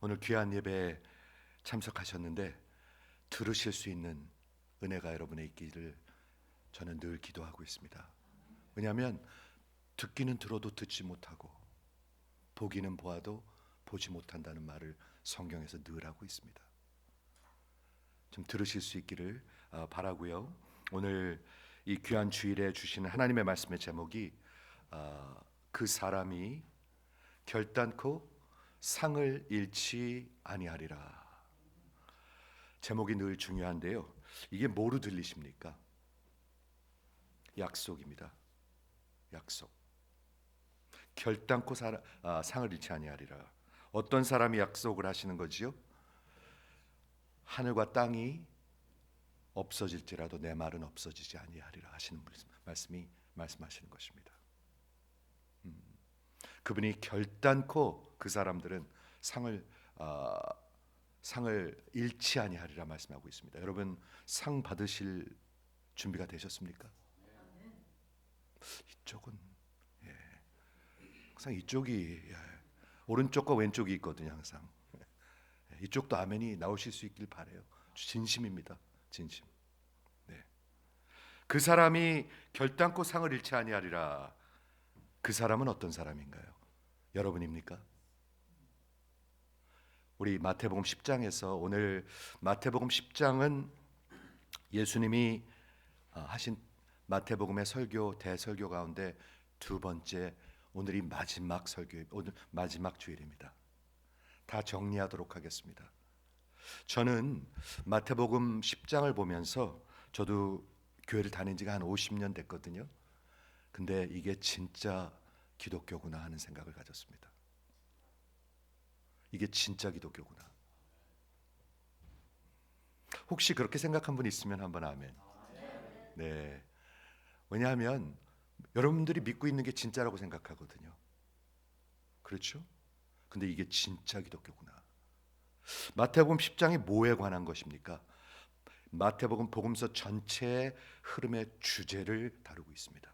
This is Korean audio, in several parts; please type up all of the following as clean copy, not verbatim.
오늘 귀한 예배에 참석하셨는데 들으실 수 있는 은혜가 여러분에 있기를 저는 늘 기도하고 있습니다. 왜냐하면 듣기는 들어도 듣지 못하고 보기는 보아도 보지 못한다는 말을 성경에서 늘 하고 있습니다. 좀 들으실 수 있기를 바라고요. 오늘 이 귀한 주일에 주시는 하나님의 말씀의 제목이 그 사람이 결단코 상을 잃지 아니하리라. 제목이 늘 중요한데요. 이게 뭐로 들리십니까? 약속입니다. 약속. 결단코 상을 잃지 아니하리라. 어떤 사람이 약속을 하시는 거지요? 하늘과 땅이 없어질지라도 내 말은 없어지지 아니하리라 하시는 말씀하시는 것입니다. 그분이 결단코 그 사람들은 상을 잃지 아니하리라 말씀하고 있습니다. 여러분 상 받으실 준비가 되셨습니까? 이쪽은 항상 이쪽이 오른쪽과 왼쪽이 있거든요. 항상 이쪽도 아멘이 나오실 수 있길 바래요. 진심입니다. 진심. 네. 그 사람이 결단코 상을 잃지 아니하리라. 그 사람은 어떤 사람인가요? 여러분입니까? 우리 마태복음 10장에서 오늘 마태복음 10장은 예수님이 하신 마태복음의 설교 대설교 가운데 두 번째 오늘이 마지막 설교 오늘 마지막 주일입니다. 다 정리하도록 하겠습니다. 저는 마태복음 10장을 보면서 저도 교회를 다닌 지가 한 50년 됐거든요. 근데 이게 진짜 기독교구나 하는 생각을 가졌습니다. 이게 진짜 기독교구나. 혹시 그렇게 생각한 분 있으면 한번 아멘. 네. 왜냐하면 여러분들이 믿고 있는 게 진짜라고 생각하거든요. 그렇죠? 근데 이게 진짜 기독교구나. 마태복음 10장이 뭐에 관한 것입니까? 마태복음 복음서 전체의 흐름의 주제를 다루고 있습니다.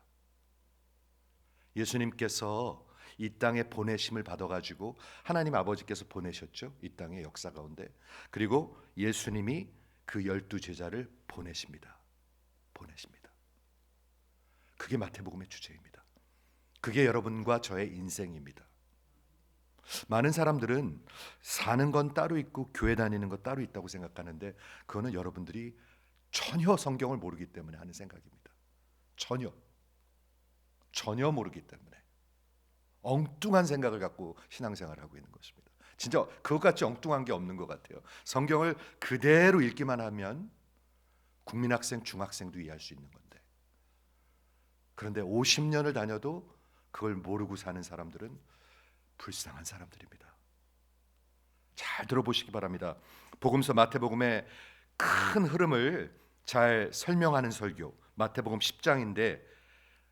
예수님께서 이 땅에 보내심을 받아가지고 하나님 아버지께서 보내셨죠. 이 땅의 역사 가운데. 그리고 예수님이 그 12 제자를 보내십니다. 그게 마태복음의 주제입니다. 그게 여러분과 저의 인생입니다. 많은 사람들은 사는 건 따로 있고 교회 다니는 건 따로 있다고 생각하는데 그거는 여러분들이 전혀 성경을 모르기 때문에 하는 생각입니다. 전혀 모르기 때문에 엉뚱한 생각을 갖고 신앙생활을 하고 있는 것입니다. 진짜 그것같이 엉뚱한 게 없는 것 같아요. 성경을 그대로 읽기만 하면 국민학생, 중학생도 이해할 수 있는 건데 그런데 50년을 다녀도 그걸 모르고 사는 사람들은 불쌍한 사람들입니다. 잘 들어보시기 바랍니다. 복음서 마태복음의 큰 흐름을 잘 설명하는 설교 마태복음 10장인데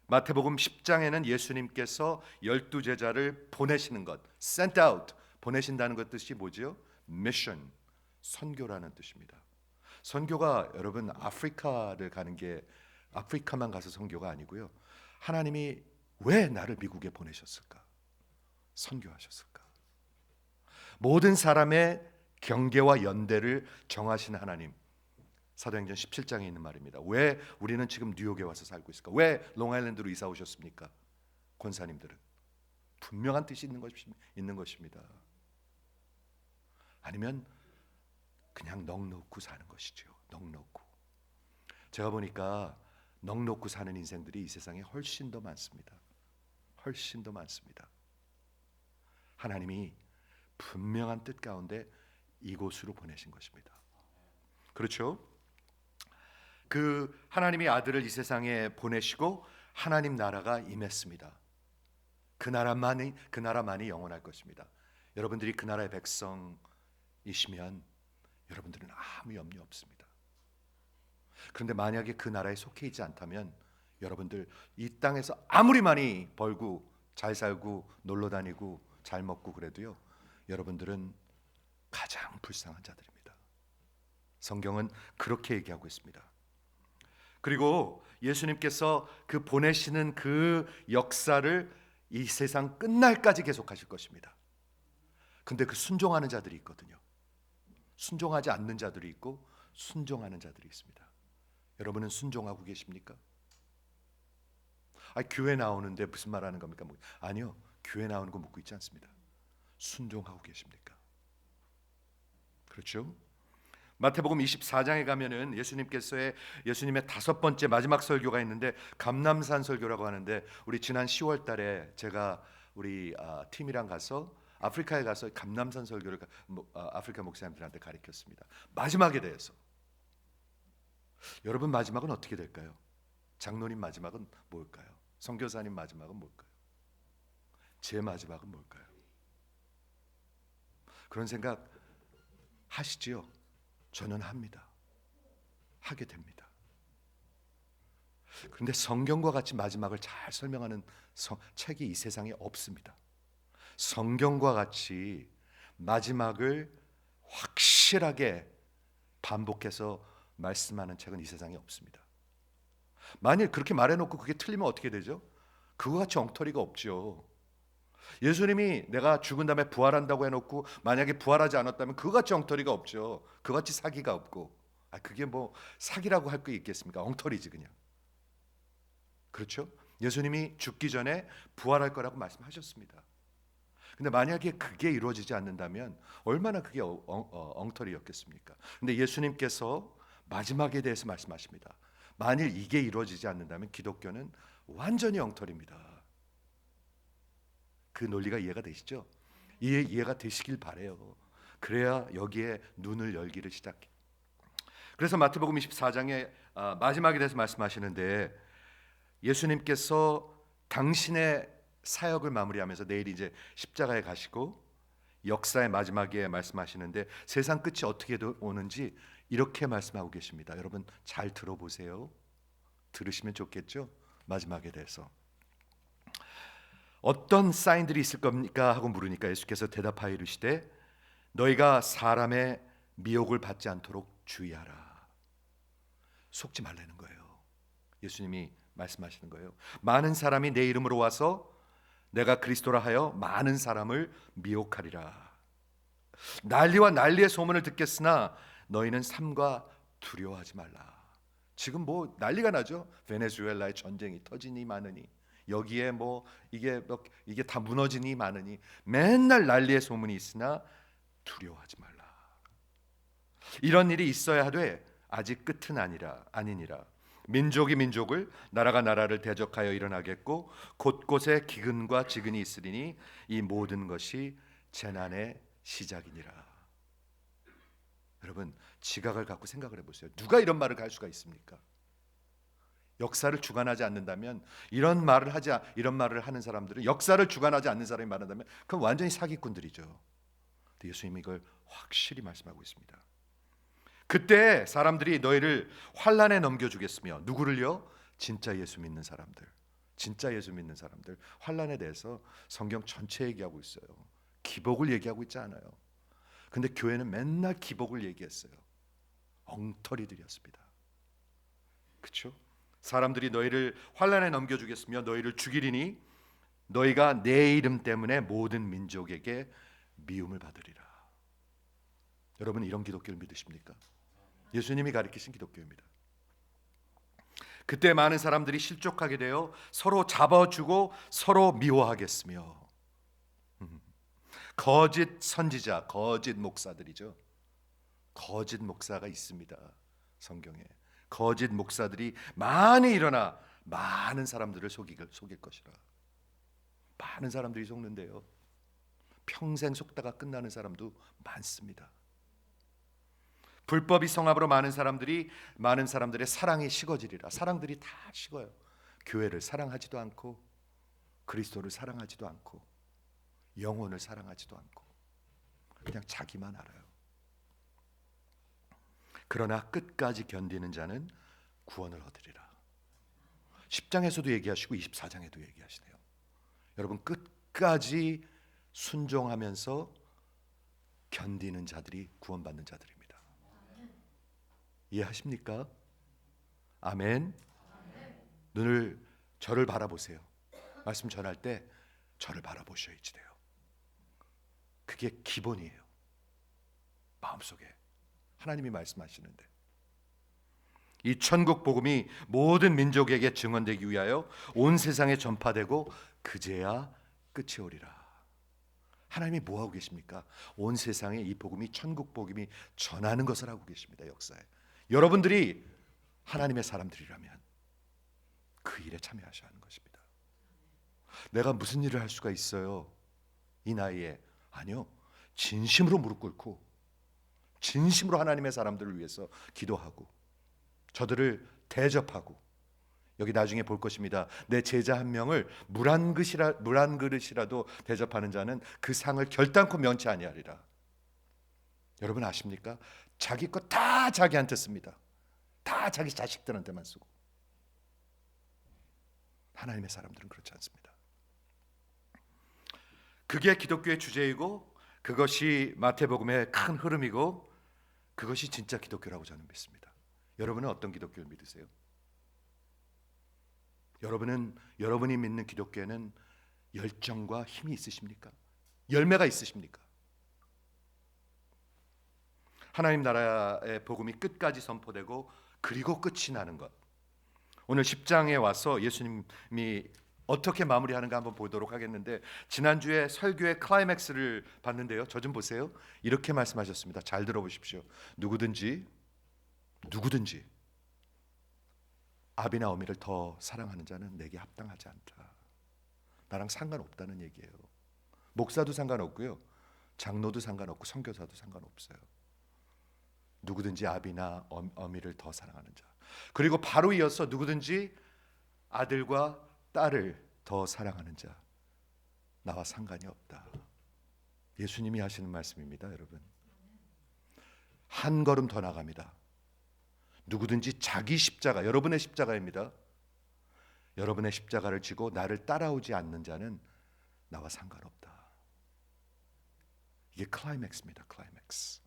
마태복음 10장에는 예수님께서 12 제자를 보내시는 것 sent out 보내신다는 것 뜻이 뭐죠? mission 선교라는 뜻입니다. 선교가 여러분 아프리카를 가는 게 아프리카만 가서 선교가 아니고요. 하나님이 왜 나를 미국에 보내셨을까? 선교하셨을까? 모든 사람의 경계와 연대를 정하신 하나님. 사도행전 17장에 있는 말입니다. 왜 우리는 지금 뉴욕에 와서 살고 있을까? 왜 롱아일랜드로 이사 오셨습니까? 권사님들은 분명한 뜻이 있는 것입니다. 아니면 그냥 넋놓고 사는 것이죠. 넋놓고. 제가 보니까 넋놓고 사는 인생들이 이 세상에 훨씬 더 많습니다. 훨씬 더 많습니다. 하나님이 분명한 뜻 가운데 이곳으로 보내신 것입니다. 그렇죠? 그 하나님이 아들을 이 세상에 보내시고 하나님 나라가 임했습니다. 그 나라만이 영원할 것입니다. 여러분들이 그 나라의 백성이시면 여러분들은 아무 염려 없습니다. 그런데 만약에 그 나라에 속해 있지 않다면 여러분들 이 땅에서 아무리 많이 벌고 잘 살고 놀러 다니고 잘 먹고 그래도요. 여러분들은 가장 불쌍한 자들입니다. 성경은 그렇게 얘기하고 있습니다. 그리고 예수님께서 그 보내시는 그 역사를 이 세상 끝날까지 계속하실 것입니다. 근데 그 순종하는 자들이 있거든요. 순종하지 않는 자들이 있고 순종하는 자들이 있습니다. 여러분은 순종하고 계십니까? 교회 나오는데 무슨 말 하는 겁니까? 아니요, 교회 나오는 거 묻고 있지 않습니다. 순종하고 계십니까? 그렇죠? 마태복음 24장에 가면은 예수님의 다섯 번째 마지막 설교가 있는데 감람산 설교라고 하는데, 우리 지난 10월 달에 제가 우리 팀이랑 가서 아프리카에 가서 감람산 설교를 아프리카 목사님들한테 가르쳤습니다. 마지막에 대해서. 여러분 마지막은 어떻게 될까요? 장로님 마지막은 뭘까요? 선교사님 마지막은 뭘까요? 제 마지막은 뭘까요? 그런 생각 하시지요? 저는 합니다. 하게 됩니다. 그런데 성경과 같이 마지막을 잘 설명하는 책이 이 세상에 없습니다. 성경과 같이 마지막을 확실하게 반복해서 말씀하는 책은 이 세상에 없습니다. 만일 그렇게 말해놓고 그게 틀리면 어떻게 되죠? 그거 같이 엉터리가 없죠. 예수님이 내가 죽은 다음에 부활한다고 해놓고 만약에 부활하지 않았다면 그같이 엉터리가 없죠. 그같이 사기가 없고. 그게 뭐 사기라고 할 게 있겠습니까? 엉터리지 그냥. 그렇죠? 예수님이 죽기 전에 부활할 거라고 말씀하셨습니다. 근데 만약에 그게 이루어지지 않는다면 얼마나 그게 엉터리였겠습니까? 근데 예수님께서 마지막에 대해서 말씀하십니다. 만일 이게 이루어지지 않는다면 기독교는 완전히 엉터리입니다. 그 논리가 이해가 되시죠? 이해가 되시길 바래요. 그래야 여기에 눈을 열기를 시작해. 그래서 마태복음 24장에 마지막에 대해서 말씀하시는데, 예수님께서 당신의 사역을 마무리하면서 내일 이제 십자가에 가시고 역사의 마지막에 말씀하시는데, 세상 끝이 어떻게 오는지 이렇게 말씀하고 계십니다. 여러분 잘 들어보세요. 들으시면 좋겠죠? 마지막에 대해서 어떤 사인들이 있을 겁니까? 하고 물으니까 예수께서 대답하여 이르시되 너희가 사람의 미혹을 받지 않도록 주의하라. 속지 말라는 거예요. 예수님이 말씀하시는 거예요. 많은 사람이 내 이름으로 와서 내가 그리스도라 하여 많은 사람을 미혹하리라. 난리와 난리의 소문을 듣겠으나 너희는 삼가 두려워하지 말라. 지금 뭐 난리가 나죠. 베네수엘라의 전쟁이 터지니 마느니, 여기에 이게 다 무너지니 마느니 맨날 난리의 소문이 있으나 두려워하지 말라. 이런 일이 있어야 하되 아직 끝은 아니니라. 민족이 민족을, 나라가 나라를 대적하여 일어나겠고 곳곳에 기근과 지근이 있으리니 이 모든 것이 재난의 시작이니라. 여러분 지각을 갖고 생각을 해보세요. 누가 이런 말을 할 수가 있습니까? 역사를 주관하지 않는다면, 이런 말을 하는 사람들은, 역사를 주관하지 않는 사람이 말한다면 그건 완전히 사기꾼들이죠. 근데 예수님이 이걸 확실히 말씀하고 있습니다. 그때 사람들이 너희를 환난에 넘겨주겠으며, 누구를요? 진짜 예수 믿는 사람들. 진짜 예수 믿는 사람들 환난에 대해서 성경 전체 얘기하고 있어요. 기복을 얘기하고 있지 않아요. 근데 교회는 맨날 기복을 얘기했어요. 엉터리들이었습니다. 그렇죠? 사람들이 너희를 환난에 넘겨주겠으며 너희를 죽이리니 너희가 내 이름 때문에 모든 민족에게 미움을 받으리라. 여러분 이런 기독교를 믿으십니까? 예수님이 가르치신 기독교입니다. 그때 많은 사람들이 실족하게 되어 서로 잡아주고 서로 미워하겠으며, 거짓 선지자, 거짓 목사들이죠. 거짓 목사가 있습니다. 성경에 거짓 목사들이 많이 일어나 많은 사람들을 속일 것이라. 많은 사람들이 속는데요, 평생 속다가 끝나는 사람도 많습니다. 불법이 성합으로 많은 사람들의 사랑이 식어지리라. 사랑들이 다 식어요. 교회를 사랑하지도 않고 그리스도를 사랑하지도 않고 영혼을 사랑하지도 않고 그냥 자기만 알아요. 그러나 끝까지 견디는 자는 구원을 얻으리라. 10장에서도 얘기하시고 24장에도 얘기하시네요. 여러분 끝까지 순종하면서 견디는 자들이 구원받는 자들입니다. 이해하십니까? 아멘. 저를 바라보세요. 말씀 전할 때 저를 바라보셔야지 돼요. 그게 기본이에요. 마음속에 하나님이 말씀하시는데 이 천국 복음이 모든 민족에게 증언되기 위하여 온 세상에 전파되고 그제야 끝이 오리라. 하나님이 뭐 하고 계십니까? 온 세상에 이 복음이 천국 복음이 전하는 것을 하고 계십니다. 역사에 여러분들이 하나님의 사람들이라면 그 일에 참여하셔야 하는 것입니다. 내가 무슨 일을 할 수가 있어요? 이 나이에. 아니요. 진심으로 무릎 꿇고 진심으로 하나님의 사람들을 위해서 기도하고 저들을 대접하고 여기 나중에 볼 것입니다. 내 제자 한 명을 물 한 그릇이라도 대접하는 자는 그 상을 결단코 면치 아니하리라. 여러분 아십니까? 자기 것 다 자기한테 씁니다. 다 자기 자식들한테만 쓰고. 하나님의 사람들은 그렇지 않습니다. 그게 기독교의 주제이고 그것이 마태복음의 큰 흐름이고 그것이 진짜 기독교라고 저는 믿습니다. 여러분은 어떤 기독교를 믿으세요? 여러분이 믿는 기독교에는 열정과 힘이 있으십니까? 열매가 있으십니까? 하나님 나라의 복음이 끝까지 선포되고 그리고 끝이 나는 것. 오늘 10장에 와서 예수님이 어떻게 마무리하는가 한번 보도록 하겠는데 지난주에 설교의 클라이맥스를 봤는데요. 저 좀 보세요. 이렇게 말씀하셨습니다. 잘 들어보십시오. 누구든지 아비나 어미를 더 사랑하는 자는 내게 합당하지 않다. 나랑 상관없다는 얘기예요. 목사도 상관없고요. 장로도 상관없고 선교사도 상관없어요. 누구든지 아비나 어미를 더 사랑하는 자. 그리고 바로 이어서 누구든지 아들과 딸을 더 사랑하는 자. 나와 상관이 없다. 예수님이 하시는 말씀입니다, 여러분. 한 걸음 더 나갑니다. 누구든지 자기 십자가, 여러분의 십자가입니다. 여러분의 십자가를 지고 나를 따라오지 않는 자는 나와 상관없다. 이게 클라이맥스입니다. 클라이맥스.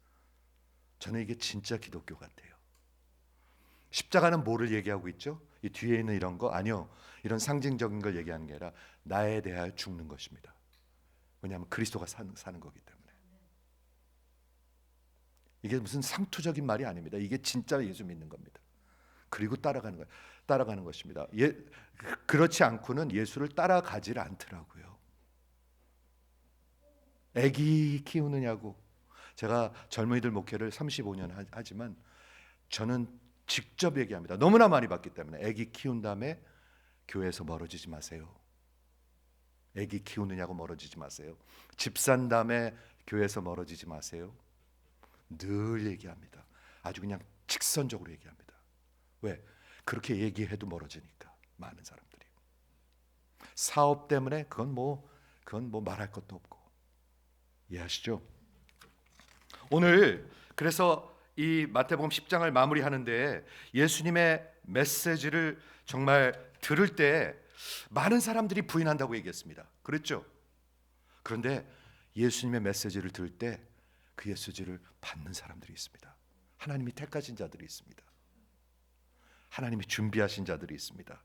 저는 이게 진짜 기독교 같아요. 십자가는 뭐를 얘기하고 있죠? 이 뒤에 있는 이런 거? 아니요. 이런 상징적인 걸 얘기하는 게 아니라 나에 대하여 죽는 것입니다. 왜냐하면 그리스도가 사는 거기 때문에. 이게 무슨 상투적인 말이 아닙니다. 이게 진짜 예수 믿는 겁니다. 그리고 따라가는 것입니다. 그렇지 않고는 예수를 따라가질 않더라고요. 아기 키우느냐고. 제가 젊은이들 목회를 35년 하지만 저는 직접 얘기합니다. 너무나 많이 봤기 때문에 아기 키운 다음에 교회에서 멀어지지 마세요. 아기 키우느냐고 멀어지지 마세요. 집 산 다음에 교회에서 멀어지지 마세요. 늘 얘기합니다. 아주 그냥 직선적으로 얘기합니다. 왜? 그렇게 얘기해도 멀어지니까 많은 사람들이. 사업 때문에 그건 뭐 말할 것도 없고. 이해하시죠? 오늘 그래서 이 마태복음 10장을 마무리하는데 예수님의 메시지를 정말 들을 때 많은 사람들이 부인한다고 얘기했습니다. 그랬죠? 그런데 예수님의 메시지를 들을 때 그 메시지를 받는 사람들이 있습니다. 하나님이 택하신 자들이 있습니다. 하나님이 준비하신 자들이 있습니다.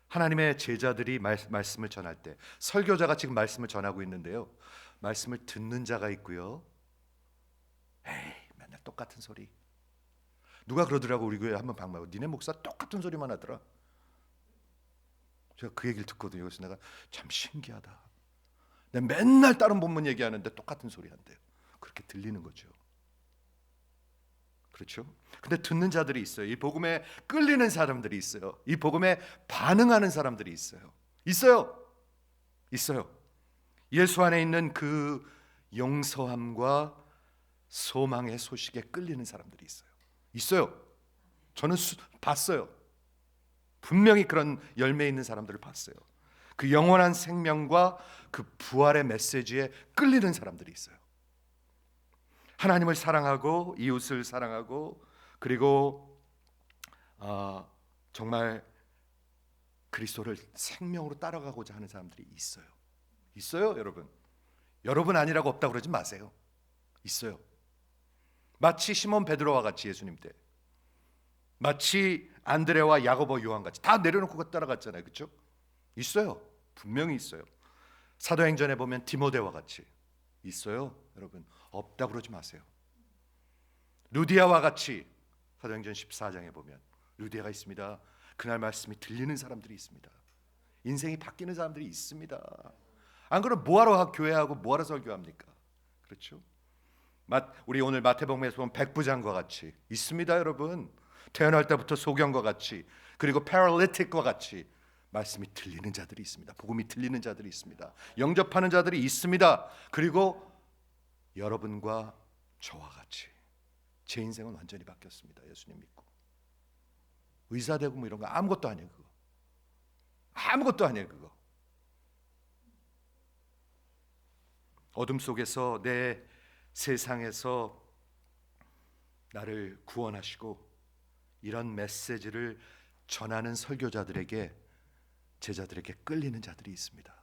하나님의 제자들이 말씀을 전할 때 설교자가 지금 말씀을 전하고 있는데요. 말씀을 듣는 자가 있고요. 에이 맨날 똑같은 소리. 누가 그러더라고 우리 교회 한번 방문하고 니네 목사 똑같은 소리만 하더라. 제가 그 얘기를 듣거든요. 그래서 내가 참 신기하다. 내가 맨날 다른 본문 얘기하는데 똑같은 소리 한대요. 그렇게 들리는 거죠. 그렇죠? 근데 듣는 자들이 있어요. 이 복음에 끌리는 사람들이 있어요. 이 복음에 반응하는 사람들이 있어요. 있어요. 예수 안에 있는 그 용서함과 소망의 소식에 끌리는 사람들이 있어요. 저는 봤어요. 분명히 그런 열매 있는 사람들을 봤어요. 그 영원한 생명과 그 부활의 메시지에 끌리는 사람들이 있어요. 하나님을 사랑하고 이웃을 사랑하고 그리고 정말 그리스도를 생명으로 따라가고자 하는 사람들이 있어요, 여러분. 여러분 아니라고 없다고 그러지 마세요. 있어요. 마치 시몬 베드로와 같이 예수님 때, 마치 안드레와 야고보 요한 같이 다 내려놓고 따라갔잖아요. 그렇죠? 있어요. 분명히 있어요. 사도행전에 보면 디모데와 같이 있어요, 여러분. 없다 그러지 마세요. 루디아와 같이 사도행전 14장에 보면 루디아가 있습니다. 그날 말씀이 들리는 사람들이 있습니다. 인생이 바뀌는 사람들이 있습니다. 안 그러면 뭐하러 교회하고 뭐하러 설교합니까? 그렇죠? 우리 오늘 마태복음에서 본 백부장과 같이 있습니다, 여러분. 태어날 때부터 소경과 같이, 그리고 패럴리틱과 같이 말씀이 들리는 자들이 있습니다. 복음이 들리는 자들이 있습니다. 영접하는 자들이 있습니다. 그리고 여러분과 저와 같이 제 인생은 완전히 바뀌었습니다. 예수님 믿고. 의사 되고 뭐 이런 거 아무것도 아니에요. 그거 아무것도 아니에요. 그거 어둠 속에서 내 세상에서 나를 구원하시고 이런 메시지를 전하는 설교자들에게, 제자들에게 끌리는 자들이 있습니다.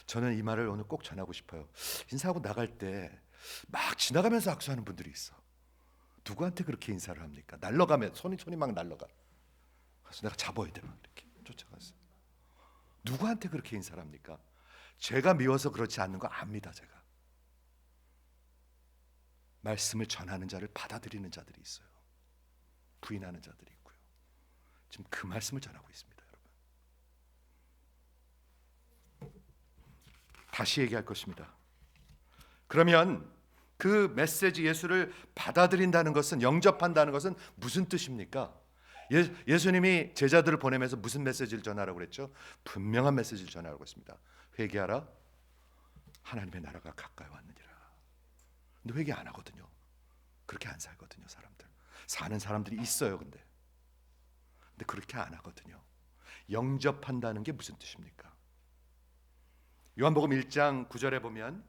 저는 이 말을 오늘 꼭 전하고 싶어요. 인사하고 나갈 때 막 지나가면서 악수하는 분들이 있어. 누구한테 그렇게 인사를 합니까? 날아가면 손이 막 날아가. 그래서 내가 잡아야 돼, 막 이렇게 쫓아가서. 누구한테 그렇게 인사를 합니까? 제가 미워서 그렇지 않는 거 압니다. 제가 말씀을 전하는 자를 받아들이는 자들이 있어요. 부인하는 자들이 있고요. 지금 그 말씀을 전하고 있습니다, 여러분. 다시 얘기할 것입니다. 그러면 그 메시지 예수를 받아들인다는 것은, 영접한다는 것은 무슨 뜻입니까? 예수님이 제자들을 보내면서 무슨 메시지를 전하라고 그랬죠? 분명한 메시지를 전하라고 했습니다. 회개하라, 하나님의 나라가 가까이 왔느니라. 근데 회개 안 하거든요. 그렇게 안 살거든요. 사는 사람들이 있어요. 근데 그렇게 안 하거든요. 영접한다는 게 무슨 뜻입니까? 요한복음 1장 9절에 보면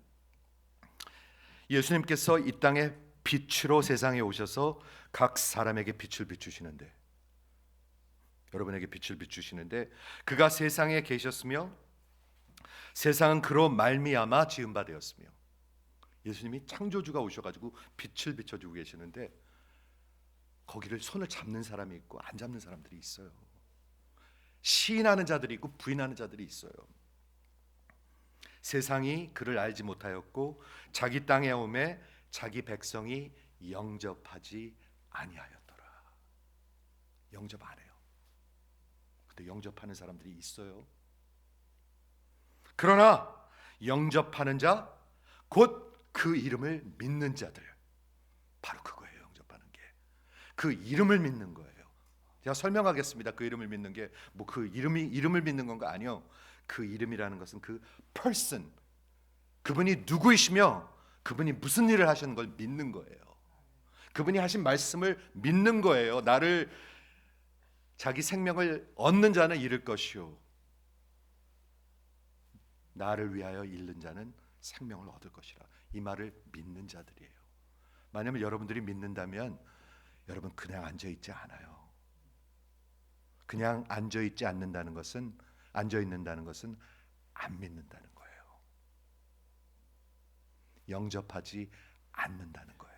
예수님께서 이 땅에 빛으로 세상에 오셔서 각 사람에게 빛을 비추시는데, 여러분에게 빛을 비추시는데, 그가 세상에 계셨으며 세상은 그로 말미암아 지은 바 되었으며. 예수님이 창조주가 오셔가지고 빛을 비춰주고 계시는데 거기를 손을 잡는 사람이 있고 안 잡는 사람들이 있어요. 시인하는 자들이 있고 부인하는 자들이 있어요. 세상이 그를 알지 못하였고 자기 땅에 오매 자기 백성이 영접하지 아니하였더라. 영접 안 해요. 근데 영접하는 사람들이 있어요. 그러나 영접하는 자, 곧 그 이름을 믿는 자들, 바로 그거예요. 영접하는 게 그 이름을 믿는 거예요. 제가 설명하겠습니다. 그 이름을 믿는 게 뭐 그 이름을 믿는 건가? 아니요. 그 이름이라는 것은 그 person, 그분이 누구이시며 그분이 무슨 일을 하시는 걸 믿는 거예요. 그분이 하신 말씀을 믿는 거예요. 나를, 자기 생명을 얻는 자는 잃을 것이요 나를 위하여 잃는 자는 생명을 얻을 것이라. 이 말을 믿는 자들이에요. 만약에 여러분들이 믿는다면 여러분 그냥 앉아있지 않아요. 그냥 앉아있지 않는다는 것은, 앉아있는다는 것은 안 믿는다는 거예요. 영접하지 않는다는 거예요.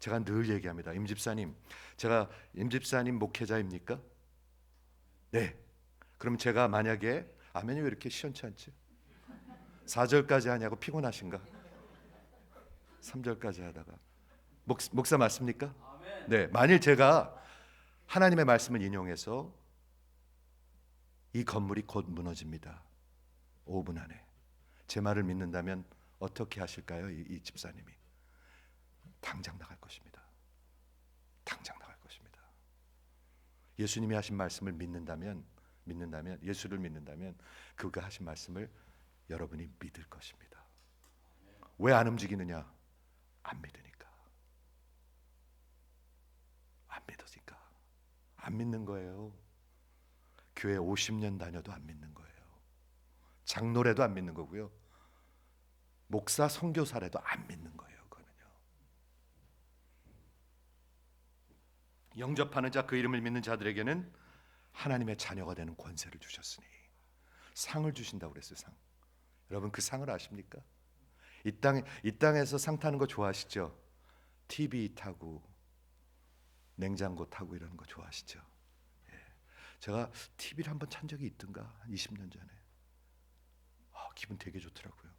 제가 늘 얘기합니다. 임집사님, 제가 임집사님 목회자입니까? 네. 그럼 제가 만약에 아멘이 왜 이렇게 시원치 않지? 4절까지 하냐고 피곤하신가? 3절까지 하다가 목사 맞습니까? 네. 만일 제가 하나님의 말씀을 인용해서 이 건물이 곧 무너집니다. 5분 안에. 제 말을 믿는다면 어떻게 하실까요? 이 집사님이 당장 나갈 것입니다. 당장 나갈 것입니다. 예수님이 하신 말씀을 믿는다면, 예수를 믿는다면 그가 하신 말씀을 여러분이 믿을 것입니다. 왜 안 움직이느냐? 안 믿으니까. 안 믿으니까. 안 믿는 거예요. 교회 50년 다녀도 안 믿는 거예요. 장로래도 안 믿는 거고요. 목사 선교사래도 안 믿는 거예요. 그거는요. 영접하는 자, 그 이름을 믿는 자들에게는 하나님의 자녀가 되는 권세를 주셨으니 상을 주신다고 그랬어요. 상. 여러분 그 상을 아십니까? 이 땅에서 상 타는 거 좋아하시죠? TV 타고 냉장고 타고 이러는 거 좋아하시죠? 예. 제가 TV를 한번 찬 적이 있던가 한 20년 전에. 기분 되게 좋더라고요.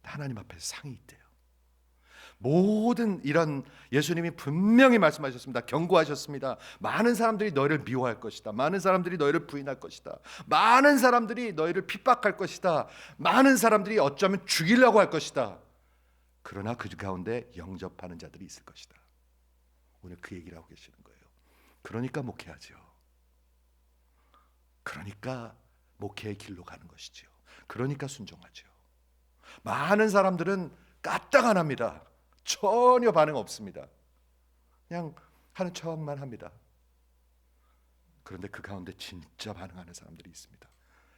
하나님 앞에 상이 있대요. 모든 이런 예수님이 분명히 말씀하셨습니다. 경고하셨습니다. 많은 사람들이 너희를 미워할 것이다. 많은 사람들이 너희를 부인할 것이다. 많은 사람들이 너희를 핍박할 것이다. 많은 사람들이 어쩌면 죽이려고 할 것이다. 그러나 그 가운데 영접하는 자들이 있을 것이다. 오늘 그 얘기를 하고 계시는 거예요. 그러니까 목회하죠. 그러니까 목회의 길로 가는 것이죠. 그러니까 순종하죠. 많은 사람들은 까딱 안 합니다. 전혀 반응 없습니다. 그냥 하는 척만 합니다. 그런데 그 가운데 진짜 반응하는 사람들이 있습니다.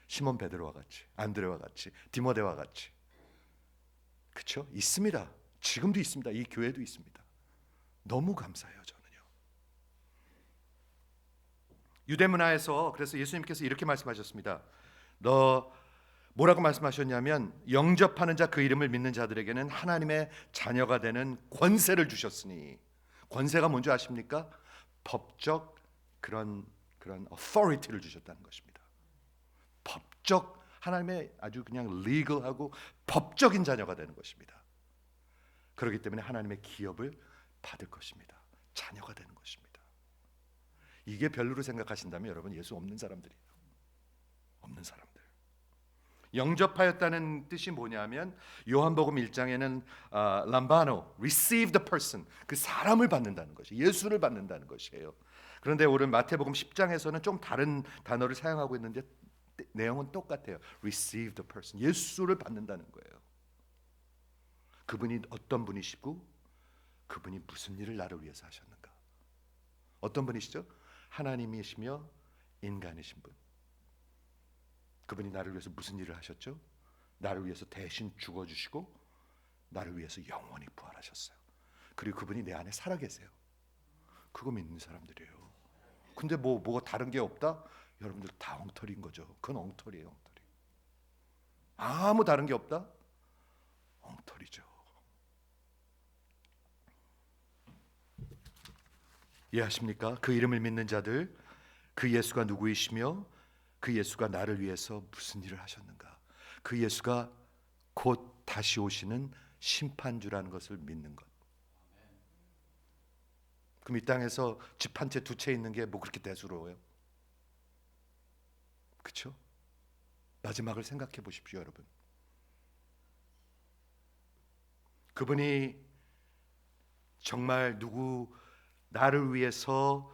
시몬 베드로와 같이, 안드레와 같이, 디모데와 같이. 그렇죠? 있습니다. 지금도 있습니다. 이 교회도 있습니다. 너무 감사해요, 저는요. 유대 문화에서 그래서 예수님께서 이렇게 말씀하셨습니다. 너 뭐라고 말씀하셨냐면 영접하는 자 그 이름을 믿는 자들에게는 하나님의 자녀가 되는 권세를 주셨으니, 권세가 뭔지 아십니까? 법적 그런 authority를 주셨다는 것입니다. 법적 하나님의 아주 그냥 legal하고 법적인 자녀가 되는 것입니다. 그렇기 때문에 하나님의 기업을 받을 것입니다. 자녀가 되는 것입니다. 이게 별로로 생각하신다면 여러분 예수 없는 사람들이에요. 없는 사람들. 영접하였다는 뜻이 뭐냐면 요한복음 1장에는 람바노, receive the person, 그 사람을 받는다는 것이, 예수를 받는다는 것이에요. 그런데 오늘 마태복음 10장에서는 좀 다른 단어를 사용하고 있는데 내용은 똑같아요. receive the person, 예수를 받는다는 거예요. 그분이 어떤 분이시고 그분이 무슨 일을 나를 위해서 하셨는가. 어떤 분이시죠? 하나님이시며 인간이신 분. 그분이 나를 위해서 무슨 일을 하셨죠? 나를 위해서 대신 죽어주시고 나를 위해서 영원히 부활하셨어요. 그리고 그분이 내 안에 살아계세요. 그거 믿는 사람들이에요. 근데 뭐가 다른 게 없다? 여러분들 다 엉터리인 거죠. 그건 엉터리예요, 엉터리. 아무 다른 게 없다? 엉터리죠. 이해하십니까? 그 이름을 믿는 자들, 그 예수가 누구이시며 그 예수가 나를 위해서 무슨 일을 하셨는가, 그 예수가 곧 다시 오시는 심판주라는 것을 믿는 것. 그럼 이 땅에서 집 한 채 두 채 있는 게 뭐 그렇게 대수로워요? 그렇죠? 마지막을 생각해 보십시오, 여러분. 그분이 정말 나를 위해서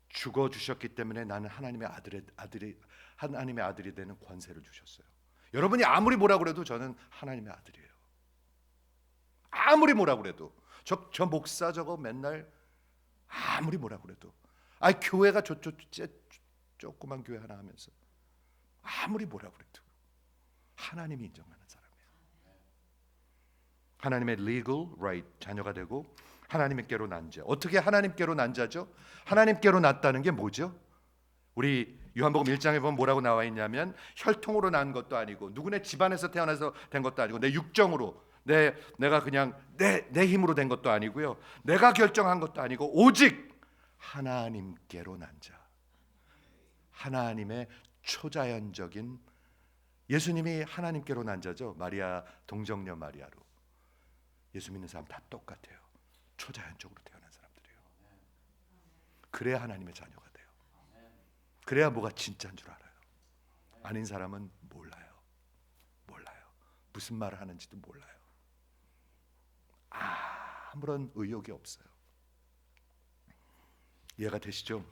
죽어 주셨기 때문에 나는 하나님의 아들이 되는 권세를 주셨어요. 여러분이 아무리 뭐라 그래도 저는 하나님의 아들이에요. 아무리 뭐라 그래도 저 목사 저거 맨날 아무리 뭐라 그래도 교회가 조그만 교회 하나 하면서 아무리 뭐라 그래도 하나님이 인정하는 사람이에요. 하나님의 legal right 자녀가 되고 하나님께로 난 자. 어떻게 하나님께로 난 자죠? 하나님께로 났다는 게 뭐죠? 우리 요한복음 1장에 보면 뭐라고 나와 있냐면 혈통으로 난 것도 아니고 누구네 집안에서 태어나서 된 것도 아니고 내 육정으로 내가 그냥 내 힘으로 된 것도 아니고요. 내가 결정한 것도 아니고 오직 하나님께로 난 자. 하나님의 초자연적인, 예수님이 하나님께로 난 자죠. 마리아 동정녀 마리아로. 예수 믿는 사람 다 똑같아요. 초자연적으로 태어난 사람들이에요. 그래야 하나님의 자녀가 돼요. 그래야 뭐가 진짜인 줄 알아요. 아닌 사람은 몰라요. 무슨 말을 하는지도 몰라요. 아무런 의욕이 없어요. 이해가 되시죠?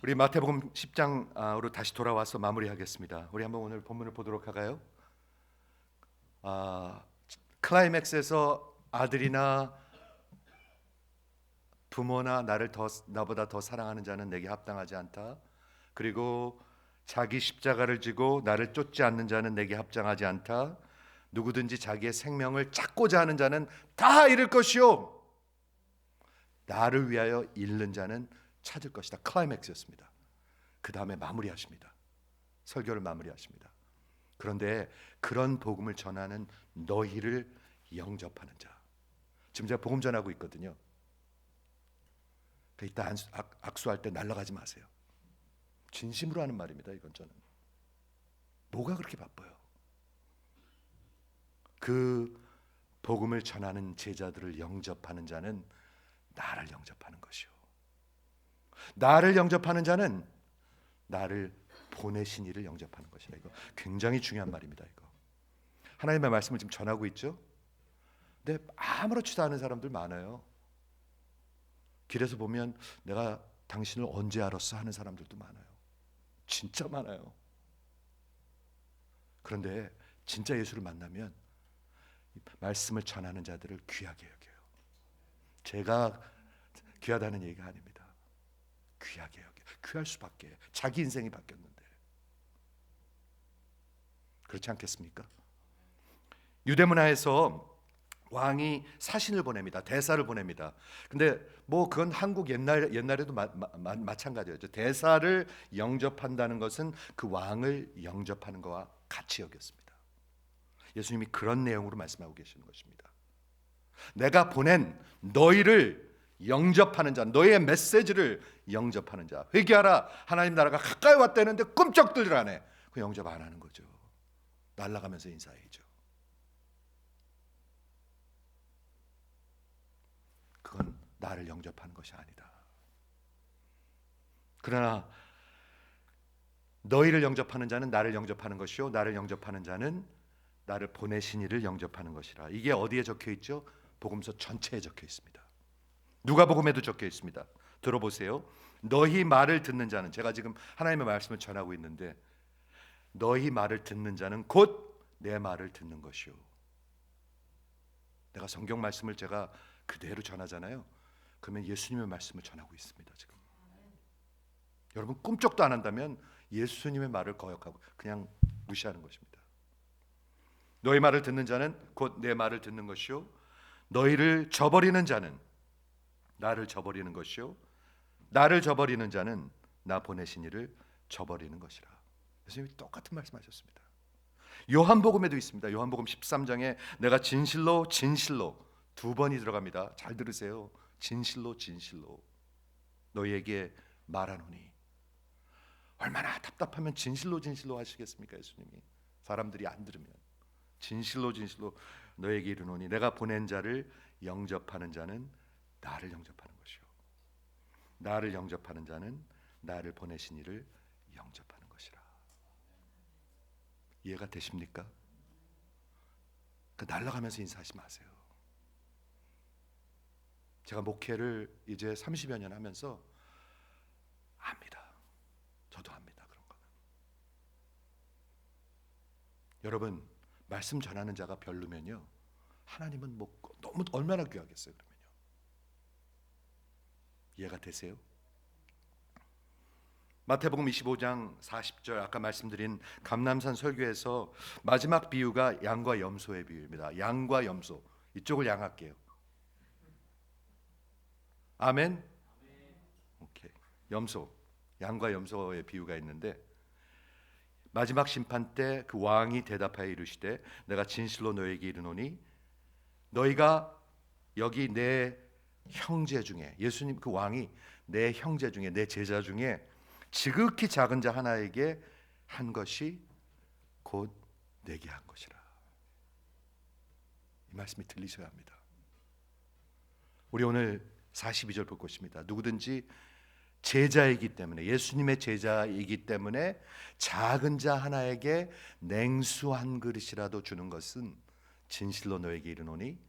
우리 마태복음 10장으로 다시 돌아와서 마무리하겠습니다. 우리 한번 오늘 본문을 보도록 할까요? 클라이맥스에서 아들이나 부모나 나보다 더 사랑하는 자는 내게 합당하지 않다. 그리고 자기 십자가를 지고 나를 쫓지 않는 자는 내게 합당하지 않다. 누구든지 자기의 생명을 찾고자 하는 자는 다 잃을 것이요 나를 위하여 잃는 자는 찾을 것이다. 클라이맥스였습니다. 그 다음에 마무리하십니다. 설교를 마무리하십니다. 그런데 그런 복음을 전하는 너희를 영접하는 자. 지금 제가 복음 전하고 있거든요. 이따 악수할 때 날아가지 마세요. 진심으로 하는 말입니다. 이건 저는 뭐가 그렇게 바빠요? 그 복음을 전하는 제자들을 영접하는 자는 나를 영접하는 것이요, 나를 영접하는 자는 나를 보내신 이를 영접하는 것이라. 이거 굉장히 중요한 말입니다. 이거 하나님의 말씀을 지금 전하고 있죠. 근데 아무렇지도 않은 사람들 많아요. 길에서 보면 내가 당신을 언제 알았어 하는 사람들도 많아요. 진짜 많아요. 그런데 진짜 예수를 만나면 말씀을 전하는 자들을 귀하게 여겨요. 제가 귀하다는 얘기가 아닙니다. 귀하게 여겨요. 귀할 수밖에. 자기 인생이 바뀌었는데. 그렇지 않겠습니까? 유대 문화에서 왕이 사신을 보냅니다. 대사를 보냅니다. 근데 뭐 그건 한국 옛날에도 마찬가지였죠. 대사를 영접한다는 것은 그 왕을 영접하는 것과 같이 여겼습니다. 예수님이 그런 내용으로 말씀하고 계시는 것입니다. 내가 보낸 너희를 영접하는 자, 너희의 메시지를 영접하는 자, 회개하라, 하나님 나라가 가까이 왔다는데 꿈쩍들 안 해. 그 영접 안 하는 거죠. 날아가면서 인사해야죠. 그건 나를 영접하는 것이 아니다. 그러나 너희를 영접하는 자는 나를 영접하는 것이요, 나를 영접하는 자는 나를 보내신 이를 영접하는 것이라. 이게 어디에 적혀 있죠? 복음서 전체에 적혀 있습니다. 누가복음에도 적혀 있습니다. 들어보세요. 너희 말을 듣는 자는, 제가 지금 하나님의 말씀을 전하고 있는데, 너희 말을 듣는 자는 곧 내 말을 듣는 것이요. 내가 성경 말씀을 제가 그대로 전하잖아요. 그러면 예수님의 말씀을 전하고 있습니다. 지금 여러분 꿈쩍도 안 한다면 예수님의 말을 거역하고 그냥 무시하는 것입니다. 너희 말을 듣는 자는 곧 내 말을 듣는 것이요, 너희를 저버리는 자는 나를 저버리는 것이요, 나를 저버리는 자는 나 보내신 이를 저버리는 것이라. 예수님이 똑같은 말씀하셨습니다. 요한복음에도 있습니다. 요한복음 13장에 내가 진실로 진실로 두 번이 들어갑니다. 잘 들으세요. 진실로 진실로 너희에게 말하노니. 얼마나 답답하면 진실로 진실로 하시겠습니까? 예수님이 사람들이 안 들으면. 진실로 진실로 너에게 이르노니 내가 보낸 자를 영접하는 자는 나를 영접하는 것이요, 나를 영접하는 자는 나를 보내신 이를 영접하는 것이라. 이해가 되십니까? 그 날아가면서 인사하지 마세요. 제가 목회를 이제 30여 년 하면서 압니다. 저도 압니다. 그런 거는. 여러분 말씀 전하는 자가 별로면요, 하나님은 뭐 너무 얼마나 귀하겠어요. 그러면요. 이해가 되세요? 마태복음 25장 40절 아까 말씀드린 감람산 설교에서 마지막 비유가 양과 염소의 비유입니다. 양과 염소. 이쪽을 양할게요. 아멘. 오케이. 염소. 양과 염소의 비유가 있는데 마지막 심판 때 그 왕이 대답하여 이르시되 내가 진실로 너에게 이르노니 너희가 여기 내 형제 중에, 예수님 그 왕이 내 형제 중에, 내 제자 중에 지극히 작은 자 하나에게 한 것이 곧 내게 한 것이라. 이 말씀이 들리셔야 합니다. 우리 오늘 42절 볼 것입니다. 누구든지 제자이기 때문에, 예수님의 제자이기 때문에 작은 자 하나에게 냉수 한 그릇이라도 주는 것은 진실로 너에게 이르노니,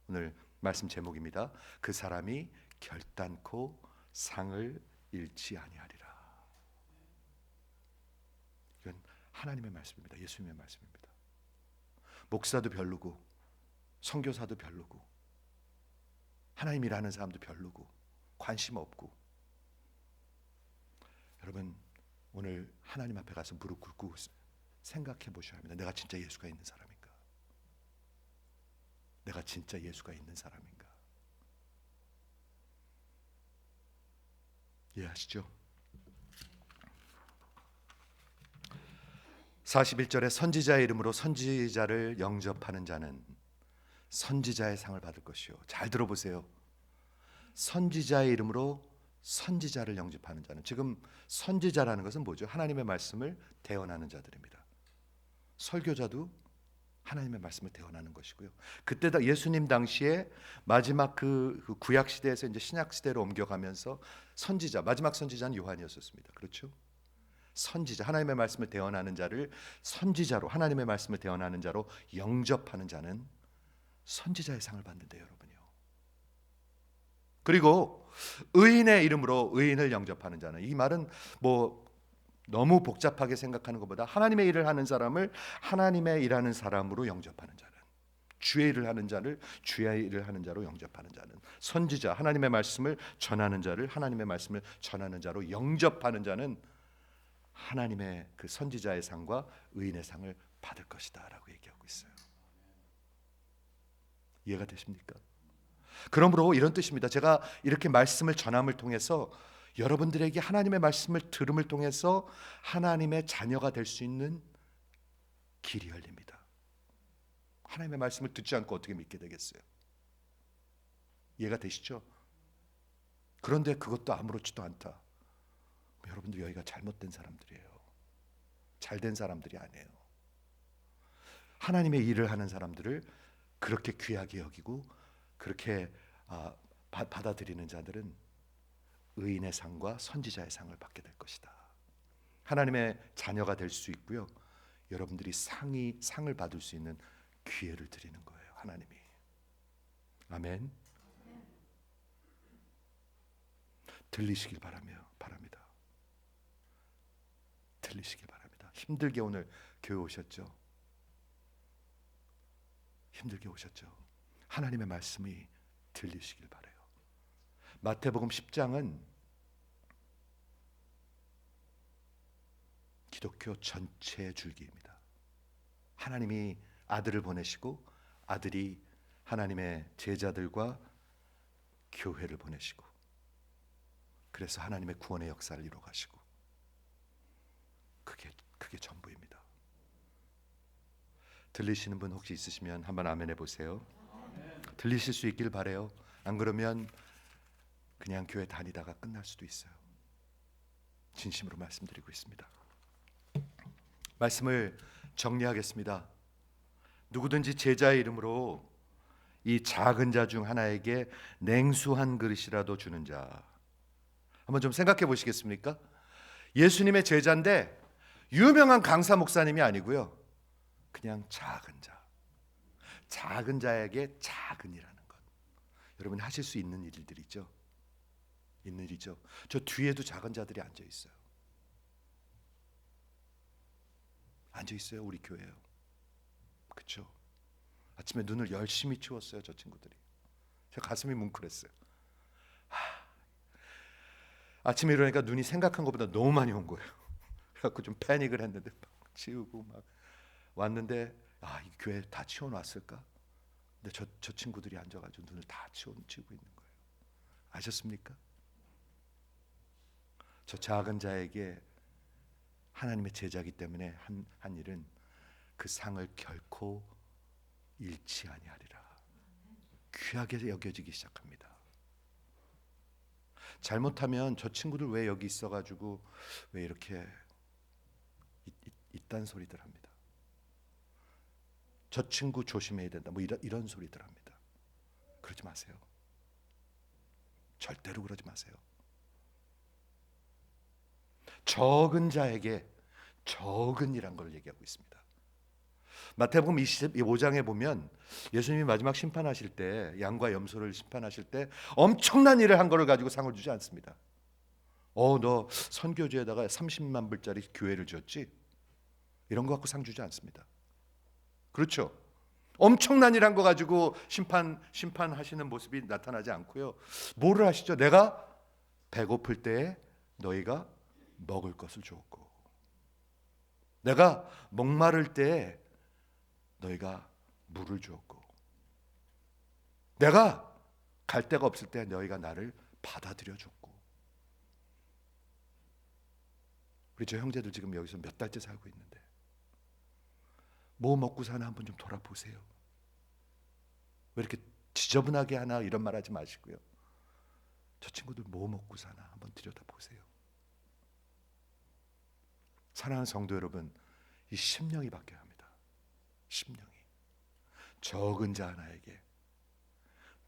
오늘 말씀 제목입니다. 그 사람이 결단코 상을 잃지 아니하리라. 이건 하나님의 말씀입니다. 예수님의 말씀입니다. 목사도 별로고 선교사도 별로고 하나님 일하는 사람도 별로고 관심 없고, 여러분 오늘 하나님 앞에 가서 무릎 꿇고 생각해 보셔야 합니다. 내가 진짜 예수가 있는 사람인가? 내가 진짜 예수가 있는 사람인가? 이해하시죠? 41절에 선지자의 이름으로 선지자를 영접하는 자는 선지자의 상을 받을 것이요. 잘 들어보세요. 선지자의 이름으로 선지자를 영접하는 자는, 지금 선지자라는 것은 뭐죠? 하나님의 말씀을 대언하는 자들입니다. 설교자도 하나님의 말씀을 대언하는 것이고요. 그때 예수님 당시에 마지막 그 구약 시대에서 이제 신약 시대로 옮겨가면서 선지자, 마지막 선지자는 요한이었습니다. 그렇죠? 선지자, 하나님의 말씀을 대언하는 자를 선지자로, 하나님의 말씀을 대언하는 자로 영접하는 자는 선지자의 상을 받는데요, 여러분요. 그리고 의인의 이름으로 의인을 영접하는 자는, 이 말은 뭐 너무 복잡하게 생각하는 것보다 하나님의 일을 하는 사람을 하나님의 일하는 사람으로 영접하는 자는, 주의 일을 하는 자를 주의 일을 하는 자로 영접하는 자는, 선지자, 하나님의 말씀을 전하는 자를 하나님의 말씀을 전하는 자로 영접하는 자는 하나님의 그 선지자의 상과 의인의 상을 받을 것이다 라고 얘기하고 있어요. 이해가 되십니까? 그러므로 이런 뜻입니다. 제가 이렇게 말씀을 전함을 통해서 여러분들에게 하나님의 말씀을 들음을 통해서 하나님의 자녀가 될 수 있는 길이 열립니다. 하나님의 말씀을 듣지 않고 어떻게 믿게 되겠어요? 이해가 되시죠? 그런데 그것도 아무렇지도 않다. 여러분들 여기가 잘못된 사람들이에요. 잘된 사람들이 아니에요. 하나님의 일을 하는 사람들을 그렇게 귀하게 여기고 그렇게 받아들이는 자들은 의인의 상과 선지자의 상을 받게 될 것이다. 하나님의 자녀가 될 수 있고요. 여러분들이 상을 받을 수 있는 기회를 드리는 거예요, 하나님이. 아멘. 들리시길 바랍니다. 들리시길 바랍니다. 힘들게 오늘 교회 오셨죠? 힘들게 오셨죠? 하나님의 말씀이 들리시길 바라요. 마태복음 10장은 기독교 전체의 줄기입니다. 하나님이 아들을 보내시고 아들이 하나님의 제자들과 교회를 보내시고, 그래서 하나님의 구원의 역사를 이루어 가시고, 그게 전부입니다. 들리시는 분 혹시 있으시면 한번 아멘 해보세요. 들리실 수 있길 바래요. 안 그러면 그냥 교회 다니다가 끝날 수도 있어요. 진심으로 말씀드리고 있습니다. 말씀을 정리하겠습니다. 누구든지 제자의 이름으로 이 작은 자 중 하나에게 냉수 한 그릇이라도 주는 자, 한번 좀 생각해 보시겠습니까? 예수님의 제자인데 유명한 강사 목사님이 아니고요, 그냥 작은 자에게 작은이라는 것. 여러분이 하실 수 있는 일들이죠. 있는 일이죠. 저 뒤에도 작은 자들이 앉아 있어요. 앉아 있어요, 우리 교회요. 그렇죠? 아침에 눈을 열심히 치웠어요, 저 친구들이. 제 가슴이 뭉클했어요. 아침에 일어나니까 눈이 생각한 것보다 너무 많이 온 거예요. 그래갖고 좀 패닉을 했는데 막 치우고 막 왔는데, 이 교회 다 치워놨을까? 근데 저 친구들이 앉아가지고 눈을 다 치우고 있는 거예요. 아셨습니까? 저 작은 자에게 하나님의 제자이기 때문에 한 일은 그 상을 결코 잃지 아니하리라. 귀하게 여겨지기 시작합니다. 잘못하면 저 친구들 왜 여기 있어가지고 왜 이렇게 이딴 소리들 합니다. 저 친구 조심해야 된다, 뭐 이런 소리들 합니다. 그러지 마세요. 절대로 그러지 마세요. 적은 자에게 적은이란 걸 얘기하고 있습니다. 마태복음 25장에 보면 예수님이 마지막 심판하실 때, 양과 염소를 심판하실 때 엄청난 일을 한 거를 가지고 상을 주지 않습니다. 너 선교지에다가 30만 불짜리 교회를 지었지? 이런 거 갖고 상 주지 않습니다. 그렇죠? 엄청난 일 한 거 가지고 심판하시는 모습이 나타나지 않고요. 뭐를 하시죠? 내가 배고플 때에 너희가 먹을 것을 주었고, 내가 목마를 때에 너희가 물을 주었고, 내가 갈 데가 없을 때 너희가 나를 받아들여 줬고. 우리 저 형제들 지금 여기서 몇 달째 살고 있는데 뭐 먹고 사나 한번 좀 돌아보세요. 왜 이렇게 지저분하게 하나, 이런 말 하지 마시고요. 저 친구들 뭐 먹고 사나 한번 들여다보세요. 사랑하는 성도 여러분, 이 심령이 바뀌어야 합니다. 심령이. 적은 자 하나에게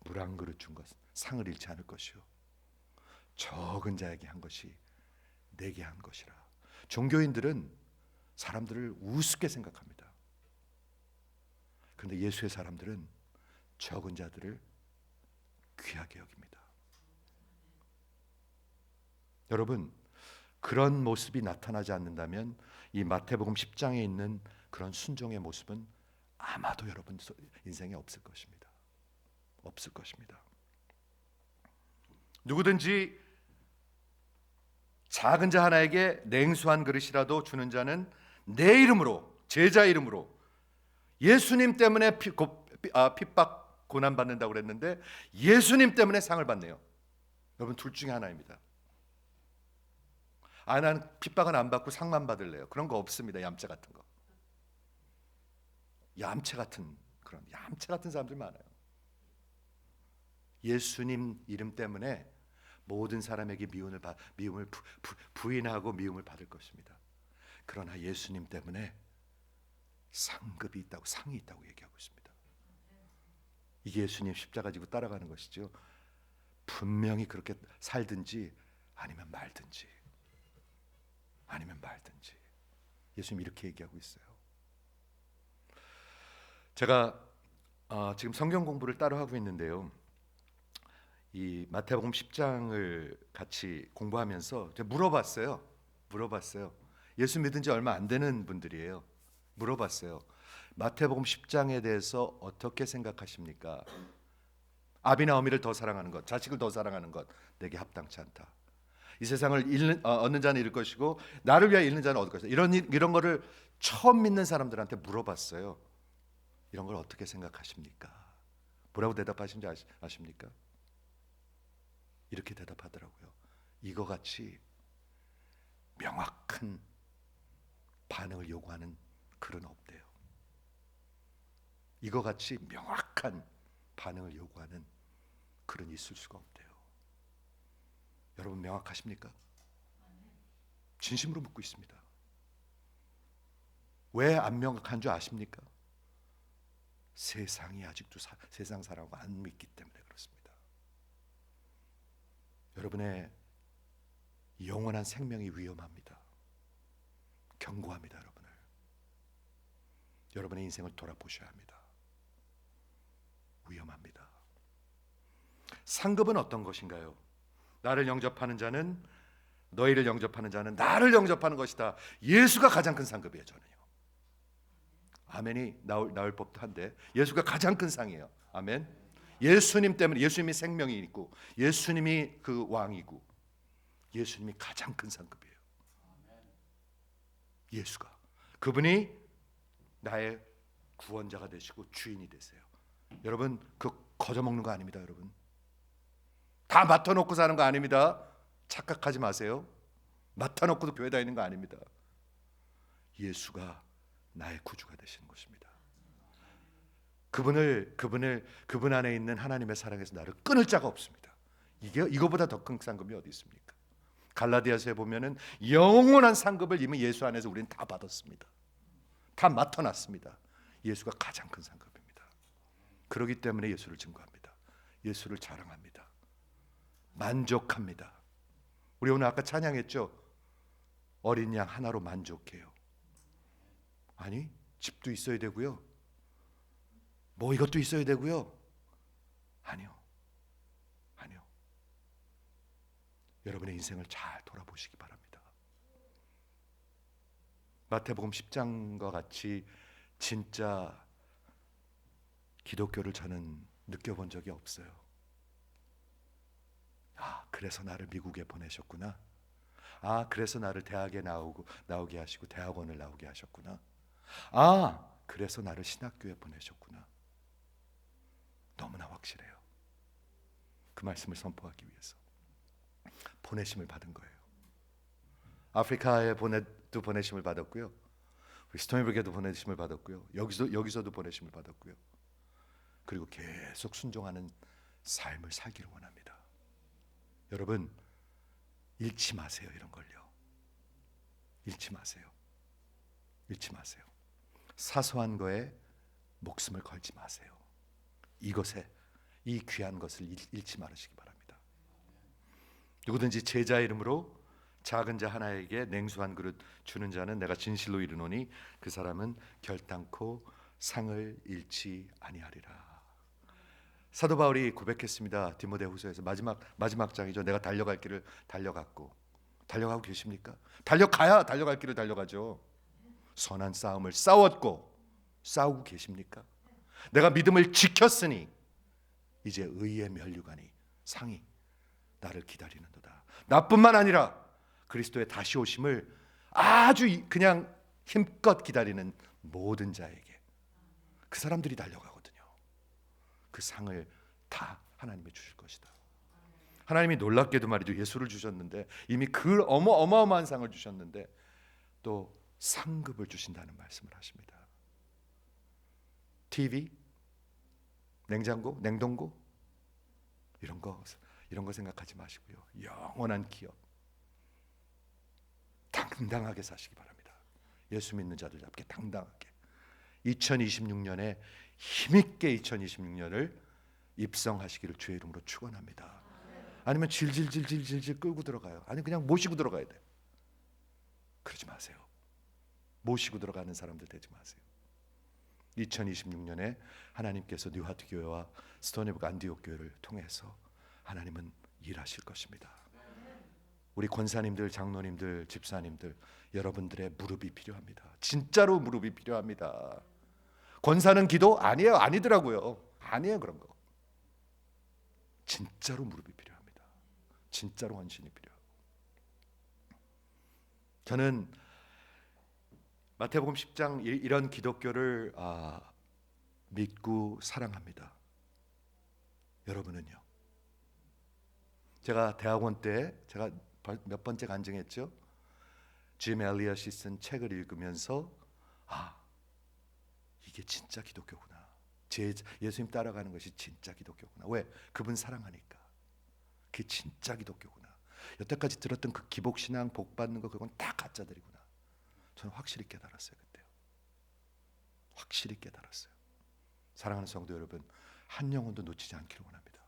물 한 그릇 준 것은 상을 잃지 않을 것이요 적은 자에게 한 것이 내게 한 것이라. 종교인들은 사람들을 우습게 생각합니다. 그런데 예수의 사람들은 적은 자들을 귀하게 여깁니다. 여러분, 그런 모습이 나타나지 않는다면 이 마태복음 10장에 있는 그런 순종의 모습은 아마도 여러분 인생에 없을 것입니다. 없을 것입니다. 누구든지 작은 자 하나에게 냉수 한 그릇이라도 주는 자는 내 이름으로, 제자 이름으로, 예수님 때문에 핍박 고난 받는다고 그랬는데 예수님 때문에 상을 받네요. 여러분, 둘 중에 하나입니다. 난 핍박은 안 받고 상만 받을래요. 그런 거 없습니다. 얌체 같은 거. 얌체 같은 사람들 많아요. 예수님 이름 때문에 모든 사람에게 미움을 부인하고 미움을 받을 것입니다. 그러나 예수님 때문에 상급이 있다고, 상이 있다고 얘기하고 있습니다. 이게 예수님 십자가 지고 따라가는 것이죠. 분명히 그렇게 살든지 아니면 말든지. 예수님 이렇게 얘기하고 있어요. 제가 지금 성경 공부를 따로 하고 있는데요. 이 마태복음 10장을 같이 공부하면서 제가 물어봤어요. 예수 믿은 지 얼마 안 되는 분들이에요. 물어봤어요. 마태복음 10장에 대해서 어떻게 생각하십니까? 아비나 어미를 더 사랑하는 것, 자식을 더 사랑하는 것 내게 합당치 않다. 이 세상을 얻는 자는 잃을 것이고 나를 위하여 잃는 자는 얻을 것이다. 이런 거를 처음 믿는 사람들한테 물어봤어요. 이런 걸 어떻게 생각하십니까? 뭐라고 대답하신지 아십니까? 이렇게 대답하더라고요. 이거 같이 명확한 반응을 요구하는 글은 없대요. 이거 같이 명확한 반응을 요구하는 글은 있을 수가 없대요. 여러분, 명확하십니까? 진심으로 묻고 있습니다. 왜 안 명확한 줄 아십니까? 세상이 아직도 세상 사람하고 안 믿기 때문에 그렇습니다. 여러분의 영원한 생명이 위험합니다. 경고합니다. 여러분의 인생을 돌아보셔야 합니다. 위험합니다. 상급은 어떤 것인가요? 나를 영접하는 자는, 너희를 영접하는 자는 나를 영접하는 것이다. 예수가 가장 큰 상급이에요. 저는요. 아멘이 나올 법도 한데 예수가 가장 큰 상이에요. 아멘. 예수님 때문에, 예수님이 생명이 있고 예수님이 그 왕이고 예수님이 가장 큰 상급이에요. 예수가, 그분이 나의 구원자가 되시고 주인이 되세요. 여러분, 그 거저 먹는 거 아닙니다. 여러분, 다 맡아놓고 사는 거 아닙니다. 착각하지 마세요. 맡아놓고도 교회 다니는 거 아닙니다. 예수가 나의 구주가 되시는 것입니다. 그분 안에 있는 하나님의 사랑에서 나를 끊을 자가 없습니다. 이거보다 더 큰 상급이 어디 있습니까? 갈라디아서에 보면은 영원한 상급을 이미 예수 안에서 우리는 다 받았습니다. 다 맡아놨습니다. 예수가 가장 큰 상급입니다. 그렇기 때문에 예수를 증거합니다. 예수를 자랑합니다. 만족합니다. 우리 오늘 아까 찬양했죠? 어린 양 하나로 만족해요. 아니, 집도 있어야 되고요, 뭐 이것도 있어야 되고요. 아니요. 여러분의 인생을 잘 돌아보시기 바랍니다. 마태복음 10장과 같이 진짜 기독교를 저는 느껴본 적이 없어요. 그래서 나를 미국에 보내셨구나. 그래서 나를 대학에 나오게 하시고 대학원을 나오게 하셨구나. 그래서 나를 신학교에 보내셨구나. 너무나 확실해요. 그 말씀을 선포하기 위해서 보내심을 받은 거예요. 아프리카에 도 보내심을 받았고요, 우리 스토니브르크에도 보내심을 받았고요, 여기서도 보내심을 받았고요. 그리고 계속 순종하는 삶을 살기를 원합니다. 여러분 잃지 마세요. 이런 걸요. 잃지 마세요. 잃지 마세요. 사소한 거에 목숨을 걸지 마세요. 이것에, 이 귀한 것을 잃지 말으시기 바랍니다. 누구든지 제자 이름으로 작은 자 하나에게 냉수 한 그릇 주는 자는 내가 진실로 이르노니 그 사람은 결단코 상을 잃지 아니하리라. 사도 바울이 고백했습니다. 디모데후서에서 마지막 장이죠. 내가 달려갈 길을 달려가고 계십니까? 달려가야 달려갈 길을 달려가죠. 선한 싸움을 싸웠고 싸우고 계십니까? 내가 믿음을 지켰으니 이제 의의 면류관이 상이 나를 기다리는도다. 나뿐만 아니라 그리스도의 다시 오심을 아주 그냥 힘껏 기다리는 모든 자에게, 그 사람들이 달려가거든요. 그 상을 다 하나님이 주실 것이다. 하나님이 놀랍게도 말이죠, 예수를 주셨는데, 이미 그 어마어마한 상을 주셨는데 또 상급을 주신다는 말씀을 하십니다. TV, 냉장고, 냉동고 이런 거 생각하지 마시고요. 영원한 기업, 당당하게 사시기 바랍니다. 예수 믿는 자들답게 당당하게 2026년에 힘있게 2026년을 입성하시기를 주의 이름으로 축원합니다. 아니면 질질 끌고 들어가요. 아니 그냥 모시고 들어가야 돼요. 그러지 마세요. 모시고 들어가는 사람들 되지 마세요. 2026년에 하나님께서 뉴하트 교회와 스톤에북 안디옥 교회를 통해서 하나님은 일하실 것입니다. 우리 권사님들, 장로님들, 집사님들, 여러분들의 무릎이 필요합니다. 진짜로 무릎이 필요합니다. 권사는 기도 아니에요. 아니더라고요. 아니에요. 그런 거. 진짜로 무릎이 필요합니다. 진짜로 헌신이 필요하고. 저는 마태복음 10장 이런 기독교를 믿고 사랑합니다. 여러분은요? 제가 대학원 때 제가 몇 번째 간증했죠? 짐 엘리엇이 쓴 책을 읽으면서 이게 진짜 기독교구나. 예수님 따라가는 것이 진짜 기독교구나. 왜? 그분 사랑하니까. 그게 진짜 기독교구나. 여태까지 들었던 그 기복신앙, 복받는 거, 그건 다 가짜들이구나. 저는 확실히 깨달았어요. 그때요. 확실히 깨달았어요. 사랑하는 성도 여러분, 한 영혼도 놓치지 않기를 원합니다.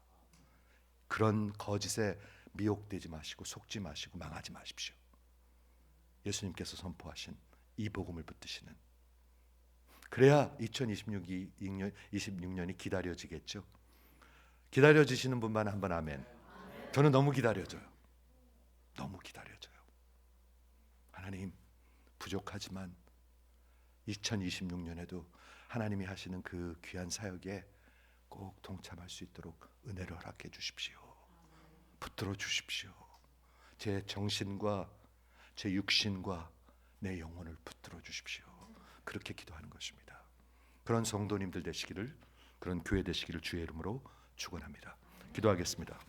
그런 거짓에 미혹되지 마시고 속지 마시고 망하지 마십시오. 예수님께서 선포하신 이 복음을 붙드시는, 그래야 2026년이 기다려지겠죠. 기다려지시는 분만 한번 아멘. 저는 너무 기다려져요. 너무 기다려져요. 하나님, 부족하지만 2026년에도 하나님이 하시는 그 귀한 사역에 꼭 동참할 수 있도록 은혜를 허락해 주십시오. 붙들어 주십시오. 제 정신과 제 육신과 내 영혼을 붙들어 주십시오. 그렇게 기도하는 것입니다. 그런 성도님들 되시기를, 그런 교회 되시기를 주의 이름으로 축원합니다. 기도하겠습니다.